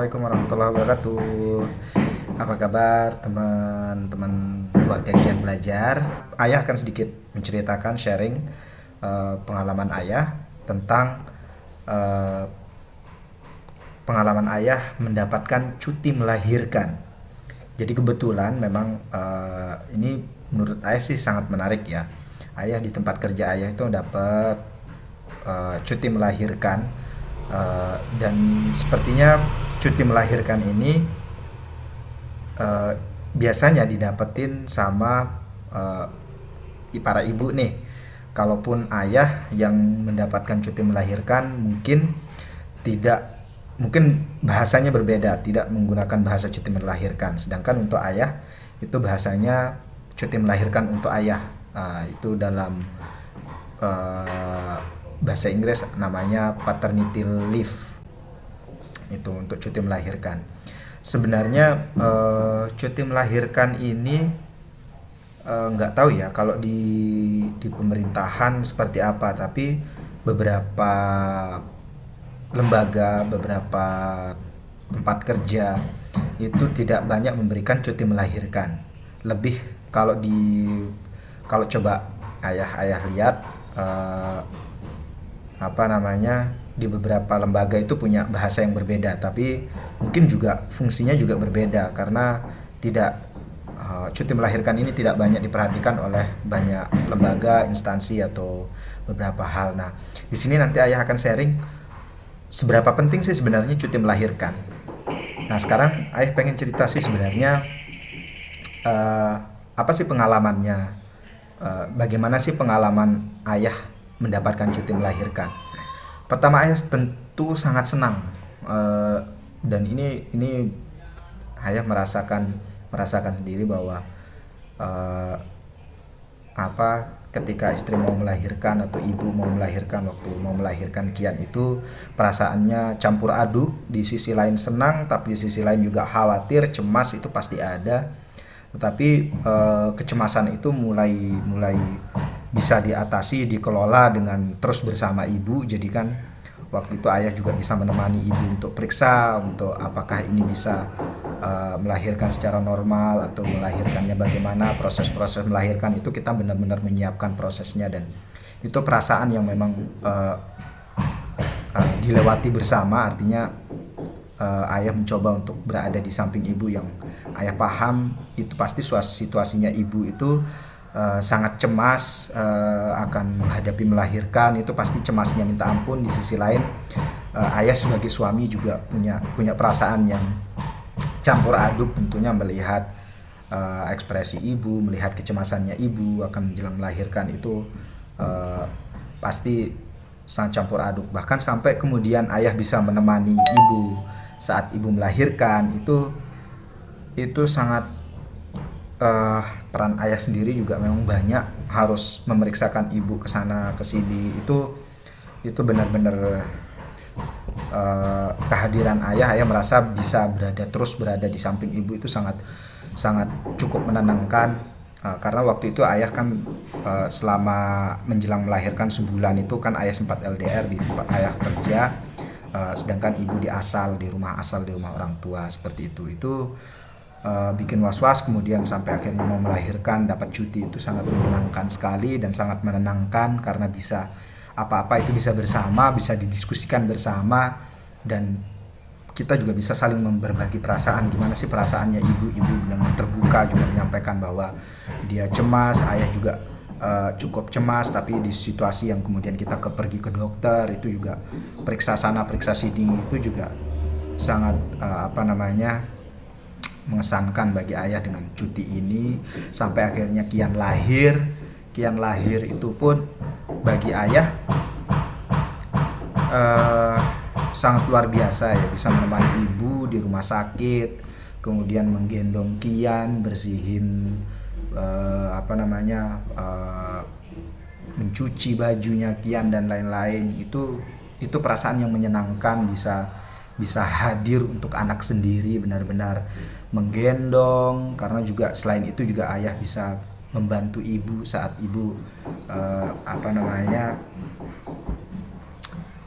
Assalamualaikum warahmatullahi wabarakatuh. Apa kabar teman-teman keluarga Kian Belajar? Ayah akan sedikit menceritakan sharing pengalaman ayah tentang eh, pengalaman ayah mendapatkan cuti melahirkan. Jadi kebetulan memang ini menurut ayah sih sangat menarik ya. Ayah di tempat kerja ayah itu dapat cuti melahirkan. Dan sepertinya cuti melahirkan ini eh, biasanya didapetin sama eh, para ibu nih. Kalaupun ayah yang mendapatkan cuti melahirkan tidak mungkin bahasanya berbeda, tidak menggunakan bahasa cuti melahirkan. Sedangkan untuk ayah itu bahasanya cuti melahirkan untuk ayah. Itu dalam eh, bahasa Inggris namanya paternity leave, itu untuk cuti melahirkan. Sebenarnya cuti melahirkan ini nggak tahu ya kalau di pemerintahan seperti apa, tapi beberapa lembaga, beberapa tempat kerja itu tidak banyak memberikan cuti melahirkan. Lebih kalau kalau coba ayah lihat eh, apa namanya, di beberapa lembaga itu punya bahasa yang berbeda, tapi mungkin juga fungsinya juga berbeda karena tidak cuti melahirkan ini tidak banyak diperhatikan oleh banyak lembaga, instansi atau beberapa hal. Nah, di sini nanti ayah akan sharing seberapa penting sih sebenarnya cuti melahirkan. Nah, sekarang ayah pengen cerita sih sebenarnya eh, apa sih pengalamannya, bagaimana sih pengalaman ayah mendapatkan cuti melahirkan. Pertama, ayah tentu sangat senang, eh, dan ini ayah merasakan sendiri bahwa eh, ketika istri mau melahirkan atau ibu mau melahirkan, waktu mau melahirkan Kian itu perasaannya campur aduk. Di sisi lain senang, tapi di sisi lain juga khawatir, cemas itu pasti ada. Tetapi kecemasan itu mulai bisa diatasi, dikelola dengan terus bersama ibu. Jadi kan waktu itu ayah juga bisa menemani ibu untuk periksa untuk apakah ini bisa melahirkan secara normal atau melahirkannya bagaimana, proses-proses melahirkan itu kita benar-benar menyiapkan prosesnya. Dan itu perasaan yang memang dilewati bersama. Artinya ayah mencoba untuk berada di samping ibu, yang ayah paham itu pasti situasinya ibu itu sangat cemas akan menghadapi melahirkan. Itu pasti cemasnya minta ampun. Di sisi lain ayah sebagai suami juga punya perasaan yang campur aduk, tentunya melihat ekspresi ibu, melihat kecemasannya ibu akan menjelang melahirkan itu pasti sangat campur aduk. Bahkan sampai kemudian ayah bisa menemani ibu saat ibu melahirkan, itu sangat peran ayah sendiri juga memang banyak, harus memeriksakan ibu ke sana ke sini. Itu benar-benar kehadiran ayah merasa bisa terus berada di samping ibu itu sangat cukup menenangkan. Karena waktu itu ayah kan selama menjelang melahirkan sebulan itu kan ayah sempat LDR di tempat ayah kerja, sedangkan ibu di rumah asal, di rumah orang tua seperti itu bikin was-was. Kemudian sampai akhirnya mau melahirkan dapat cuti, itu sangat menyenangkan sekali dan sangat menenangkan karena bisa apa-apa itu bisa bersama, bisa didiskusikan bersama, dan kita juga bisa saling berbagi perasaan. Gimana sih perasaannya ibu dengan terbuka juga menyampaikan bahwa dia cemas, ayah juga cukup cemas. Tapi di situasi yang kemudian kita pergi ke dokter, itu juga periksa sana periksa sini, itu juga sangat mengesankan bagi ayah dengan cuti ini. Sampai akhirnya Kian lahir itu pun bagi ayah sangat luar biasa ya, bisa menemani ibu di rumah sakit, kemudian menggendong Kian, bersihin mencuci bajunya Kian dan lain-lain. Itu perasaan yang menyenangkan, bisa hadir untuk anak sendiri, benar-benar menggendong. Karena juga selain itu juga ayah bisa membantu ibu saat ibu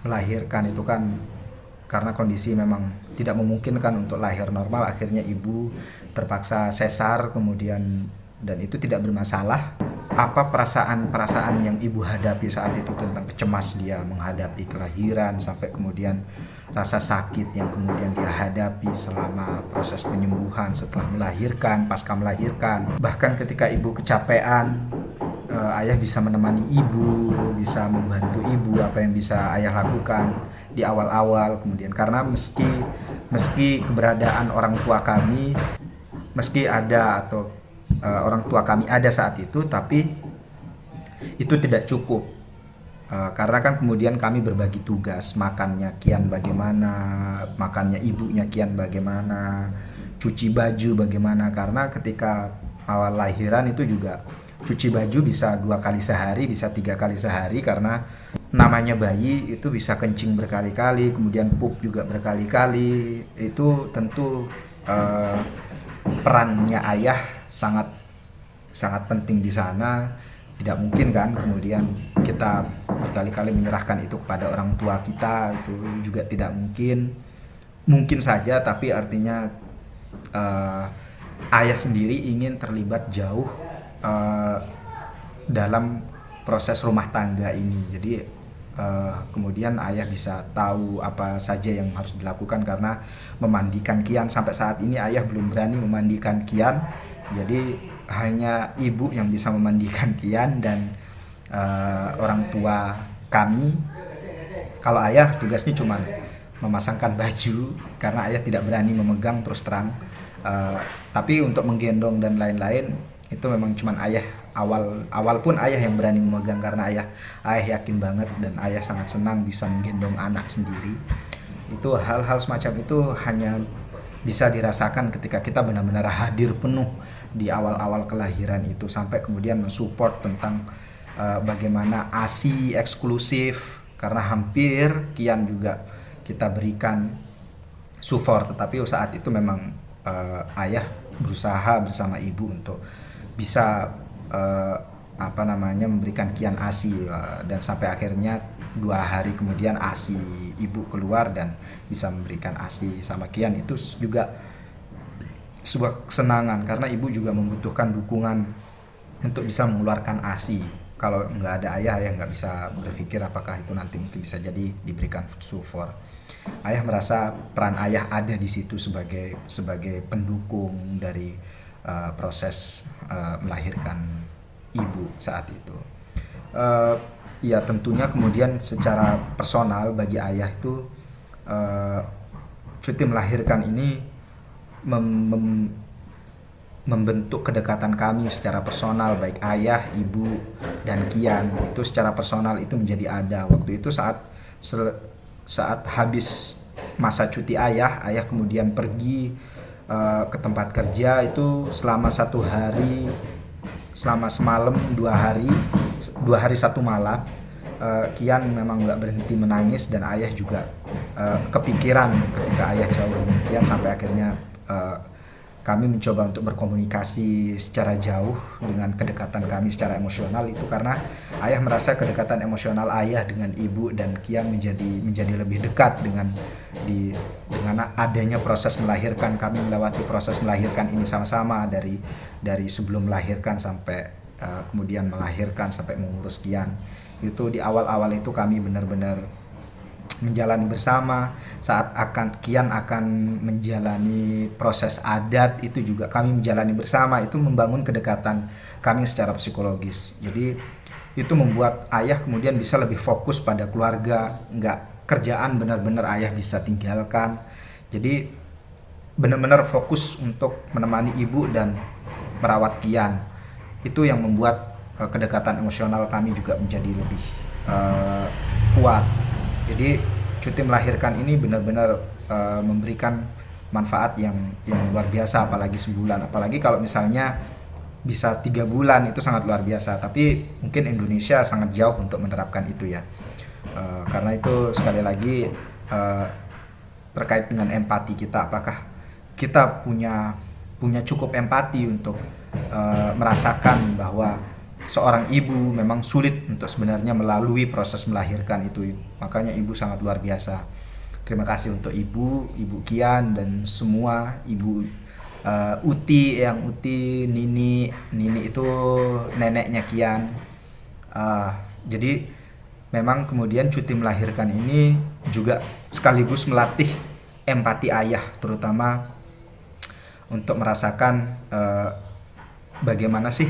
melahirkan. Itu kan karena kondisi memang tidak memungkinkan untuk lahir normal, akhirnya ibu terpaksa sesar kemudian, dan itu tidak bermasalah. Apa perasaan-perasaan yang ibu hadapi saat itu tentang cemas dia menghadapi kelahiran, sampai kemudian rasa sakit yang kemudian dia hadapi selama proses penyembuhan setelah melahirkan, pasca melahirkan, bahkan ketika ibu kecapean, ayah bisa menemani ibu, bisa membantu ibu apa yang bisa ayah lakukan di awal-awal. Kemudian karena meski keberadaan orang tua kami, meski ada atau orang tua kami ada saat itu, tapi itu tidak cukup. Karena kan kemudian kami berbagi tugas, makannya Kian bagaimana, makannya ibunya Kian bagaimana, cuci baju bagaimana, karena ketika awal lahiran itu juga cuci baju bisa 2 kali sehari, bisa 3 kali sehari, karena namanya bayi itu bisa kencing berkali-kali, kemudian pup juga berkali-kali. Itu tentu perannya ayah sangat sangat penting di sana. Tidak mungkin kan kemudian kita berkali-kali menyerahkan itu kepada orang tua kita, itu juga tidak mungkin. Mungkin saja, tapi artinya ayah sendiri ingin terlibat jauh dalam proses rumah tangga ini. Jadi kemudian ayah bisa tahu apa saja yang harus dilakukan, karena memandikan Kian sampai saat ini ayah belum berani memandikan Kian. Jadi hanya ibu yang bisa memandikan Kian dan orang tua kami. Kalau ayah tugasnya cuma memasangkan baju, karena ayah tidak berani memegang terus terang. Tapi untuk menggendong dan lain-lain itu memang cuma ayah. Awal pun ayah yang berani memegang, karena ayah yakin banget dan ayah sangat senang bisa menggendong anak sendiri. Itu hal-hal semacam itu hanya bisa dirasakan ketika kita benar-benar hadir penuh di awal-awal kelahiran itu, sampai kemudian mensupport tentang bagaimana ASI eksklusif, karena hampir Kian juga kita berikan support, tetapi saat itu memang ayah berusaha bersama ibu untuk bisa memberikan Kian ASI, dan sampai akhirnya 2 hari kemudian ASI ibu keluar dan bisa memberikan ASI sama Kian. Itu juga sebuah kesenangan, karena ibu juga membutuhkan dukungan untuk bisa mengeluarkan ASI. Kalau nggak ada ayah nggak bisa berpikir apakah itu nanti mungkin bisa jadi diberikan support. Ayah merasa peran ayah ada di situ sebagai pendukung dari proses melahirkan ibu saat itu. Ya tentunya kemudian secara personal bagi ayah itu cuti melahirkan ini membentuk kedekatan kami secara personal, baik ayah, ibu, dan Kian. Itu secara personal itu menjadi ada. Waktu itu saat habis masa cuti ayah kemudian pergi ke tempat kerja. Itu selama 1 hari, selama semalam 2 hari 1 malam, Kian memang nggak berhenti menangis, dan ayah juga kepikiran ketika ayah jauh dengan Kian, sampai akhirnya kami mencoba untuk berkomunikasi secara jauh dengan kedekatan kami secara emosional itu, karena ayah merasa kedekatan emosional ayah dengan ibu dan Kian menjadi lebih dekat dengan adanya proses melahirkan. Kami melewati proses melahirkan ini sama-sama dari sebelum melahirkan sampai kemudian melahirkan sampai mengurus Kian. Itu di awal-awal itu kami benar-benar menjalani bersama. Saat Kian akan menjalani proses adat, itu juga kami menjalani bersama. Itu membangun kedekatan kami secara psikologis. Jadi itu membuat ayah kemudian bisa lebih fokus pada keluarga, nggak kerjaan benar-benar ayah bisa tinggalkan. Jadi benar-benar fokus untuk menemani ibu dan merawat Kian. Itu yang membuat kedekatan emosional kami juga menjadi lebih kuat. Jadi cuti melahirkan ini benar-benar memberikan manfaat yang luar biasa, apalagi sebulan. Apalagi kalau misalnya bisa 3 bulan, itu sangat luar biasa. Tapi mungkin Indonesia sangat jauh untuk menerapkan itu ya. Karena itu sekali lagi terkait dengan empati kita, apakah kita punya cukup empati untuk merasakan bahwa seorang ibu memang sulit untuk sebenarnya melalui proses melahirkan itu. Makanya ibu sangat luar biasa. Terima kasih untuk Ibu Kian dan semua Ibu Uti, yang Uti, Nini itu neneknya Kian. Jadi memang kemudian cuti melahirkan ini juga sekaligus melatih empati ayah, terutama untuk merasakan bagaimana sih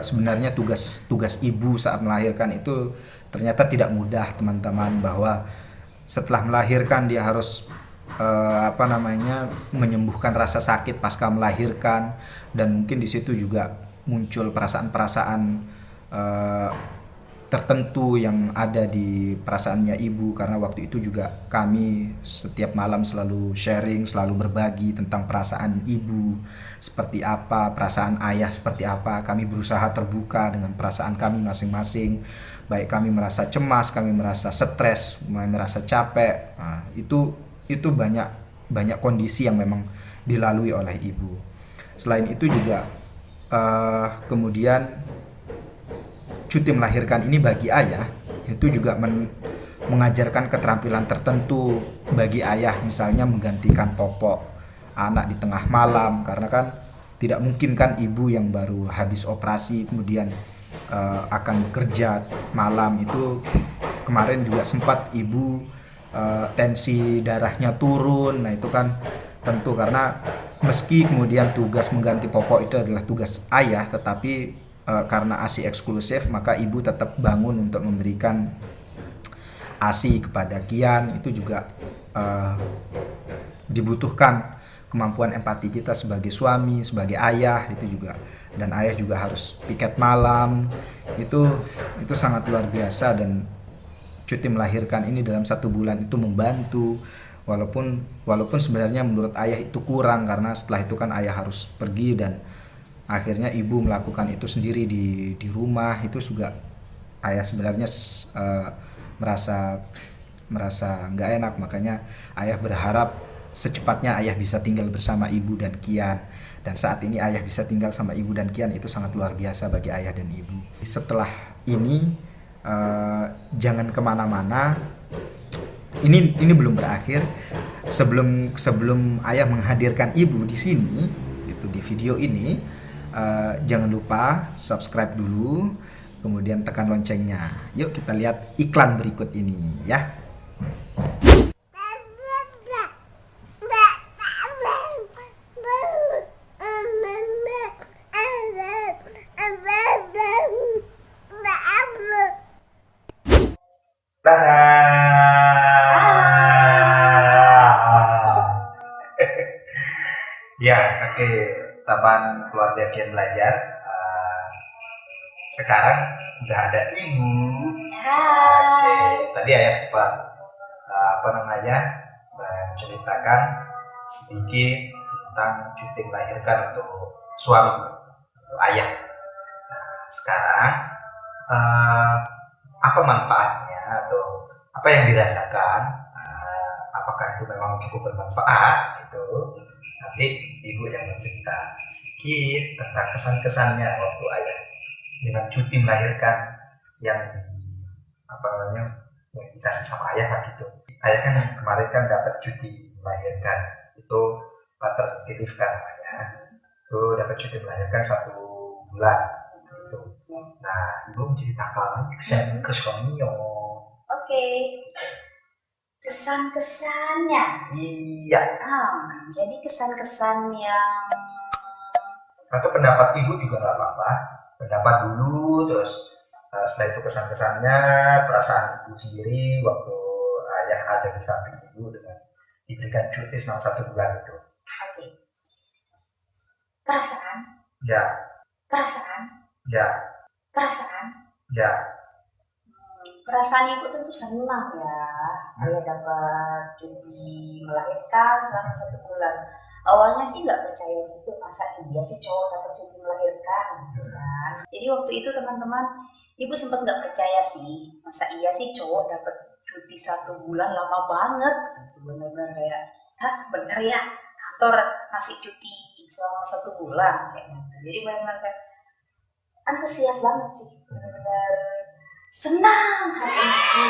sebenarnya tugas ibu saat melahirkan itu ternyata tidak mudah, teman-teman, bahwa setelah melahirkan dia harus menyembuhkan rasa sakit pasca melahirkan, dan mungkin di situ juga muncul perasaan-perasaan tertentu yang ada di perasaannya ibu, karena waktu itu juga kami setiap malam selalu sharing, selalu berbagi tentang perasaan ibu seperti apa, perasaan ayah seperti apa. Kami berusaha terbuka dengan perasaan kami masing-masing, baik kami merasa cemas, kami merasa stres, kami merasa capek. Nah, itu banyak kondisi yang memang dilalui oleh ibu. Selain itu juga kemudian cuti melahirkan ini bagi ayah itu juga mengajarkan keterampilan tertentu bagi ayah, misalnya menggantikan popok anak di tengah malam, karena kan tidak mungkin kan ibu yang baru habis operasi kemudian akan bekerja malam. Itu kemarin juga sempat ibu tensi darahnya turun. Nah itu kan tentu karena meski kemudian tugas mengganti popok itu adalah tugas ayah, tetapi karena ASI eksklusif maka ibu tetap bangun untuk memberikan ASI kepada Kian. Itu juga dibutuhkan kemampuan empati kita sebagai suami, sebagai ayah itu juga, dan ayah juga harus piket malam. Itu sangat luar biasa, dan cuti melahirkan ini dalam 1 bulan itu membantu, walaupun sebenarnya menurut ayah itu kurang, karena setelah itu kan ayah harus pergi dan akhirnya ibu melakukan itu sendiri di rumah. Itu juga ayah sebenarnya merasa nggak enak, makanya ayah berharap secepatnya ayah bisa tinggal bersama ibu dan Kian. Dan saat ini ayah bisa tinggal sama ibu dan Kian, itu sangat luar biasa bagi ayah dan ibu. Setelah ini jangan kemana-mana, ini belum berakhir. Sebelum ayah menghadirkan ibu di sini, itu di video ini, jangan lupa subscribe dulu, kemudian tekan loncengnya. Yuk kita lihat iklan berikut ini ya. Ya, oke, Taman Keluarga Kian Belajar. Sekarang udah ada ibu. Oke, tadi ayah sempat menceritakan sedikit tentang cuti melahirkan untuk suami, untuk ayah. Nah, sekarang apa manfaatnya atau apa yang dirasakan? Apakah itu memang cukup bermanfaat? Itu nanti ibu yang bercerita sedikit tentang kesan-kesannya waktu ayah dengan cuti melahirkan yang yang dikasih sama ayah kan gitu. Ayah kan kemarin kan dapat cuti melahirkan, itu paternity leave kan namanya. Itu dapat cuti melahirkan 1 bulan gitu. Nah, ibu menceritakan ke suaminya. Oke. Kesan-kesannya. Iya. Jadi kesan-kesan yang atau pendapat ibu juga nggak apa-apa. Pendapat dulu, terus setelah itu kesan-kesannya, perasaan ibu sendiri waktu ayah ada di samping ibu dengan diberikan cuti selama 1 bulan itu. Oke. Perasaan. Ya. Perasaan. Ya. Perasaan. Ya. Perasaan ibu tentu senang ya, ayah dapat cuti melahirkan selama 1 bulan. Awalnya sih nggak percaya gitu, masa iya sih cowok dapat cuti melahirkan gitu kan. Jadi waktu itu teman-teman, ibu sempat nggak percaya sih, masa iya sih cowok dapat cuti 1 bulan, lama banget gitu. Bener-bener kayak, bener ya kantor ngasih cuti selama 1 bulan kayak gitu. Jadi benar-benar kayak antusias banget sih, benar-benar senang hatiku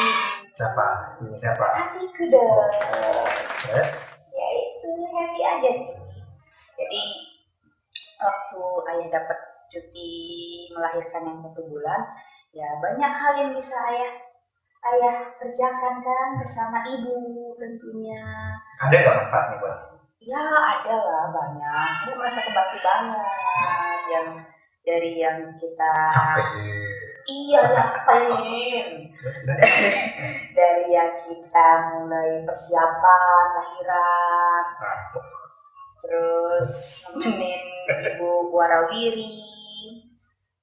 Siapa? Ini siapa? Hatiku dong. Yes. Ya itu happy aja sih. Jadi waktu ayah dapat cuti melahirkan yang 1 bulan, ya banyak hal yang bisa ayah kerjakan kan bersama ibu tentunya. Ada nggak manfaatnya buat? Ya ada lah banyak. Ibu merasa kebantu banget yang dari yang kita iya ngapain dari yang kita mulai persiapan lahiran, terus nemenin ibu warawiri,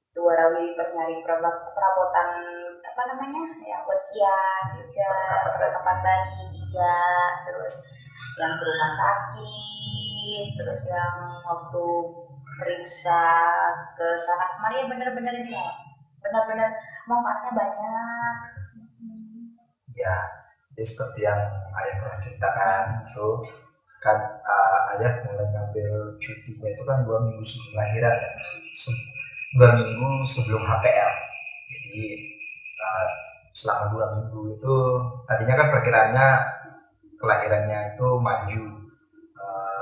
itu warawiri pas nyari perabotan apa namanya ya ujian juga, perlengkapan bayi iya, terus yang ke rumah sakit, terus yang waktu periksa ke sana kemari, ya bener-bener ini ya, benar-benar manfaatnya banyak. Ya, jadi seperti yang ayah pernah ceritakan itu kan, ayah mulai ngambil cutinya itu kan 2 minggu sebelum lahiran, 2 minggu sebelum HPL. Jadi selama 2 minggu itu tadinya kan perkiraannya kelahirannya itu maju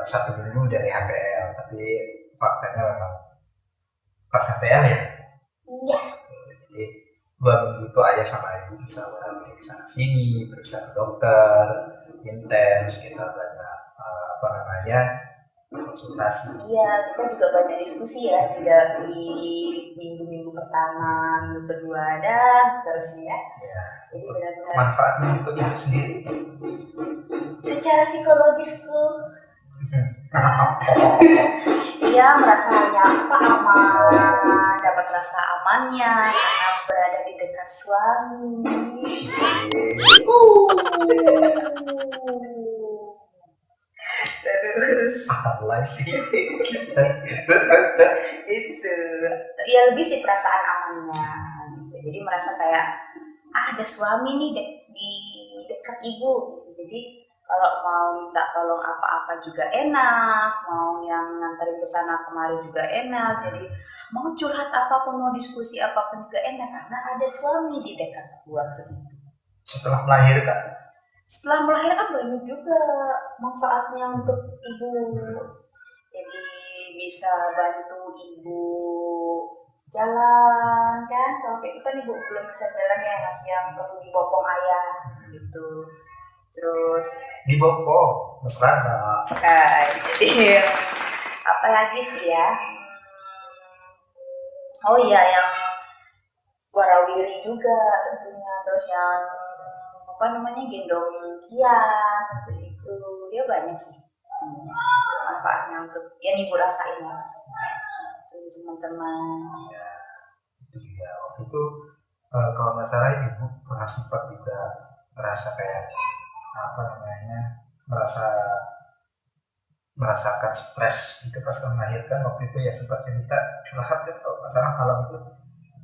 1 minggu dari HPL, tapi faktanya memang pas HPL ya. Iya. Jadi 2 minggu itu ayah sama ibu bisa ke sana sini, periksa ke dokter, intens, kita banyak konsultasi. Iya, kita juga banyak diskusi ya, tidak di minggu-minggu pertama, minggu kedua dan seterusnya. Ya. Jadi benar-benar Manfaatnya untuk ibu sendiri. secara psikologisku, ia merasa nyaman, aman, dapat rasa amannya karena berada di dekat suami. Terus Allah sih. itu ya lebih sih perasaan amannya gitu. Jadi merasa kayak ada suami nih di dekat ibu gitu. Jadi kalau mau minta tolong apa-apa juga enak, mau yang nganterin ke sana kemari juga enak, jadi mau curhat apapun, mau diskusi apapun juga enak karena ada suami di dekat waktu itu. Setelah melahirkan, Setelah melahirkan banyak juga manfaatnya untuk ibu. Jadi bisa bantu ibu jalan kan, kalau kayak itu kan ibu belum bisa jalan ya, masih yang perlu dibopong ayah gitu. Terus dibopong mesra. jadi apa lagi sih ya, oh iya yang warawiri juga tentunya, terus yang apa namanya gendong kian itu dia banyak sih manfaatnya untuk yang ibu rasain ya teman-teman. Ya, itu juga waktu itu kalau nggak salah ibu pernah sempat juga merasa kayak merasakan stres gitu pas melahirkan waktu itu ya, sempat cerita curhat ya kalau nggak salah malam itu.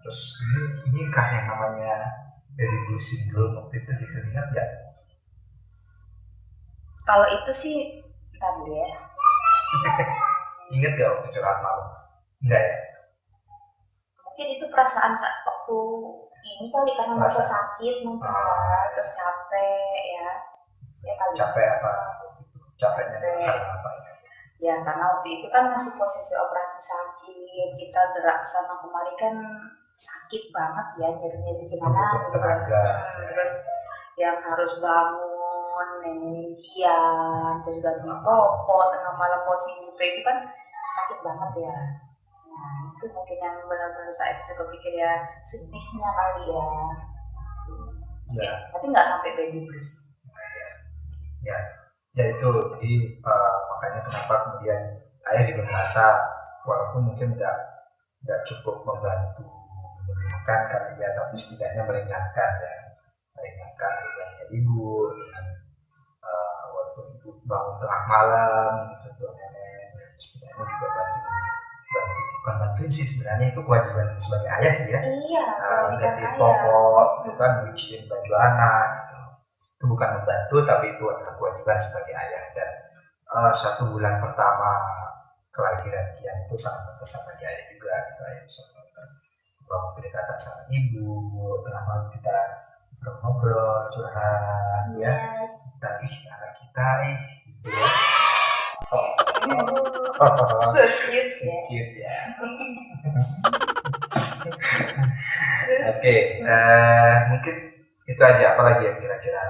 Terus ini kah yang namanya baby blue syndrome waktu itu dilihat ya? Kalau itu sih entar dulu ya. Ingat gak waktu curhat malam? Enggak ya? Mungkin itu perasaan waktu ini kali karena merasa sakit mungkin terus capek ya kali. Capek apa? Capeknya karena apa ya? Ya karena waktu itu kan masih posisi operasi sakit, kita gerak sana kemari kan sakit banget ya, nyeri gimana gitu kan. Terus yang harus bangun, nemenin kian, terus ganti popok, tengah malam posisi itu kan sakit banget ya. Nah itu mungkin yang benar-benar saat itu kepikir ya, sedihnya kali ya. Ya. Tapi nggak sampai baby blues. Ya itu, jadi makanya kenapa kemudian ayah juga merasa walaupun mungkin nggak cukup membantu menenangkan kali ya, tapi setidaknya meringankan bebannya ibu dengan waktu ibu bangun tengah malam gitu nenek, setidaknya juga bukan bantuin sih, sebenarnya itu kewajiban sebagai ayah sih ya. Iya. Ganti popok itu kan, nyuciin baju anak gitu. Itu bukan membantu, tapi itu adalah kewajiban sebagai ayah. Dan 1 bulan pertama kelahiran Kian itu sangat berkesan bagi ayah juga gitu. Ayah bisa bangun kedekatan sama ibu, tengah malam kita ngobrol, curhat Ya tapi anak kita gitu ya. So cute ya. Cute ya. Terus Oke, mungkin itu aja. Apalagi yang kira-kira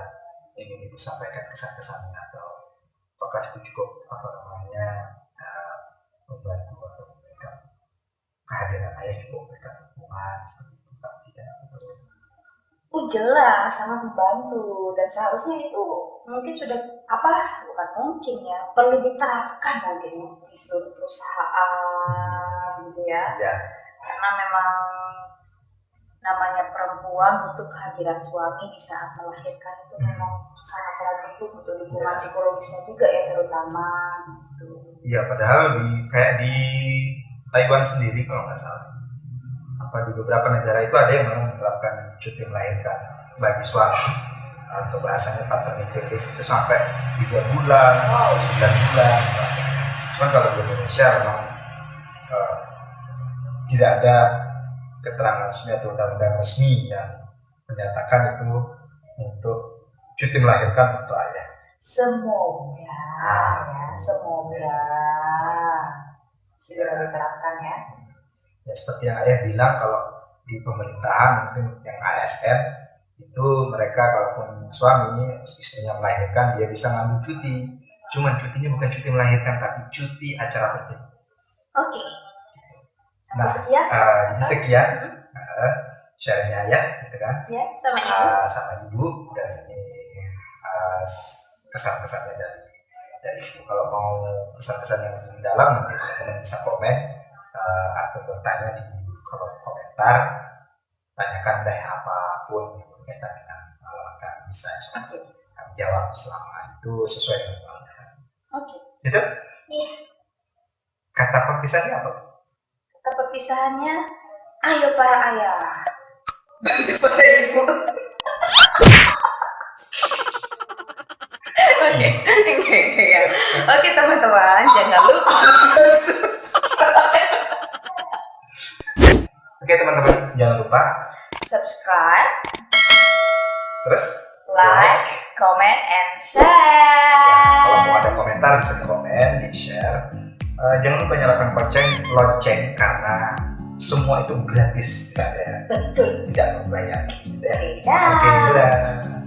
ingin ibu sampaikan kesan-kesannya, atau apakah itu cukup membantu atau memberikan kehadiran ayah cukup memberikan dukungan seperti itu kan? Tidak jelas sangat membantu, dan seharusnya itu mungkin sudah bukan mungkin ya, perlu diterapkan mungkin di seluruh perusahaan gitu ya. ya. Karena memang namanya perempuan butuh kehadiran suami di saat melahirkan, itu memang sangat butuh untuk dukungan psikologisnya juga ya, terutama gitu. Iya, padahal kayak di Taiwan sendiri kalau nggak salah, di beberapa negara itu ada yang memang menerapkan cuti melahirkan bagi suami, atau bahasanya paternity leave itu sampai 3 bulan, sampai 9 bulan. Cuman kalau di Indonesia memang tidak ada keterangan resmi atau undang-undang resmi yang menyatakan itu untuk cuti melahirkan untuk ayah. Semoga segera diterapkan ya. Ya seperti yang ayah bilang, kalau di pemerintahan mungkin yang ASN itu mereka kalaupun suami istrinya melahirkan, dia bisa ngambil cuti. Cuman cutinya bukan cuti melahirkan, tapi cuti acara penting. Oke. Nah, sekian. jadi sekian sharingnya ayah, gitu kan? Ya, sama ibu. Sama ibu, dan ini kesan-kesannya dari ibu. Kalau mau kesan-kesan yang mendalam, nanti teman-teman bisa komen atau bertanya di kolom komentar, tanyakan deh apapun yang berkaitan dengan akan bisa kami jawab selama itu sesuai dengan pengalaman. Oke. Gitu? Iya. Kata perpisahannya apa? Kata perpisahannya, ayo para ayah, bantu para ibu. Oke teman-teman, jangan lupa Oke teman-teman, jangan lupa subscribe, terus like, comment, and share. Kalau mau ada komentar bisa di komen, di share. Jangan lupa nyalakan lonceng karena semua itu gratis, tidak Betul. tidak membayar. Tidak. Oke, dadah.